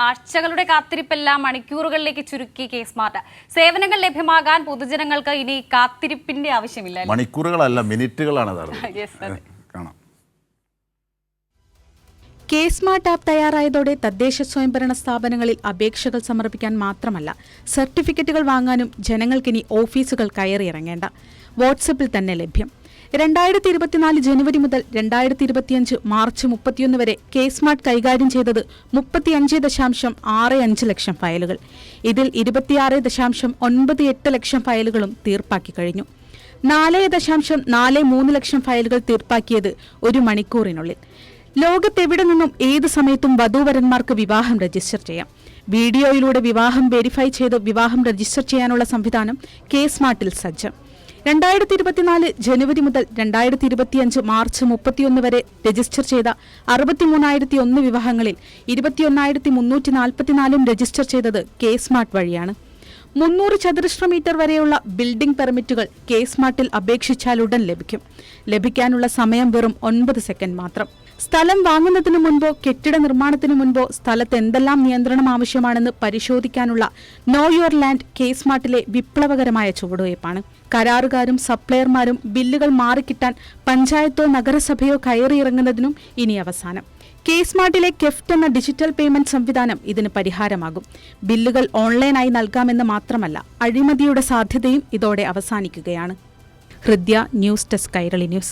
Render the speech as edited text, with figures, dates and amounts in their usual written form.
ആഴ്ചകളുടെ കാത്തിരിപ്പെല്ലാം മണിക്കൂറുകളിലേക്ക് ചുരുക്കി K smart. സേവനങ്ങൾ ലഭ്യമാകാൻ പൊതുജനങ്ങൾക്ക് ഇനി കാത്തിരിപ്പിന്റെ ആവശ്യമില്ല. മണിക്കൂറുകളല്ല, മിനിറ്റുകളാണ്. കാണാം. കെ സ്മാർട്ട് ആപ്പ് തയ്യാറായതോടെ തദ്ദേശ സ്വയംഭരണ സ്ഥാപനങ്ങളിൽ അപേക്ഷകൾ സമർപ്പിക്കാൻ മാത്രമല്ല, സർട്ടിഫിക്കറ്റുകൾ വാങ്ങാനും ജനങ്ങൾക്കിനി ഓഫീസുകൾ കയറിയിറങ്ങേണ്ട. വാട്സപ്പിൽ തന്നെ ലഭ്യം. 2024 ജനുവരി മുതൽ 2025 മാർച്ച് 31 വരെ കെ സ്മാർട്ട് കൈകാര്യം ചെയ്തത് 35.65 ലക്ഷം ഫയലുകൾ. ഇതിൽ 26.98 ലക്ഷം ഫയലുകളും തീർപ്പാക്കി കഴിഞ്ഞു. 4.43 ലക്ഷം ഫയലുകൾ തീർപ്പാക്കിയത് 1 മണിക്കൂറിനുള്ളിൽ. ലോകത്തെവിടെ നിന്നും ഏത് സമയത്തും വധൂവരന്മാർക്ക് വിവാഹം രജിസ്റ്റർ ചെയ്യാം. വീഡിയോയിലൂടെ വിവാഹം വെരിഫൈ ചെയ്ത് വിവാഹം രജിസ്റ്റർ ചെയ്യാനുള്ള സംവിധാനം കെ സ്മാർട്ടിൽ സജ്ജം. 2024 ജനുവരി മുതൽ 2025 മാർച്ച് 31 വരെ രജിസ്റ്റർ ചെയ്ത 63,001 വിവാഹങ്ങളിൽ 21,344 രജിസ്റ്റർ ചെയ്തത് കെ സ്മാർട്ട് വഴിയാണ്. 300 ചതുരശ്ര മീറ്റർ വരെയുള്ള ബിൽഡിംഗ് പെർമിറ്റുകൾ കെ സ്മാർട്ടിൽ അപേക്ഷിച്ചാലുടൻ ലഭിക്കും. ലഭിക്കാനുള്ള സമയം വെറും 9 സെക്കൻഡ് മാത്രം. സ്ഥലം വാങ്ങുന്നതിനു മുൻപോ കെട്ടിട നിർമ്മാണത്തിനു മുൻപോ സ്ഥലത്ത് എന്തെല്ലാം നിയന്ത്രണം ആവശ്യമാണെന്ന് പരിശോധിക്കാനുള്ള നോ യുവർ ലാൻഡ് കെ സ്മാർട്ടിലെ വിപ്ലവകരമായ ചുവടുവയ്പ്പാണ്. കരാറുകാരും സപ്ലയർമാരും ബില്ലുകൾ മാറിക്കിട്ടാൻ പഞ്ചായത്തോ നഗരസഭയോ കയറിയിറങ്ങുന്നതിനും ഇനി അവസാനം. കെ സ്മാർട്ടിലെ കെഫ്റ്റ് എന്ന ഡിജിറ്റൽ പേയ്മെന്റ് സംവിധാനം ഇതിന് പരിഹാരമാകും. ബില്ലുകൾ ഓൺലൈനായി നൽകാമെന്ന് മാത്രമല്ല, അഴിമതിയുടെ സാധ്യതയും ഇതോടെ അവസാനിക്കുകയാണ്. Hridya, news desk, Kairali news.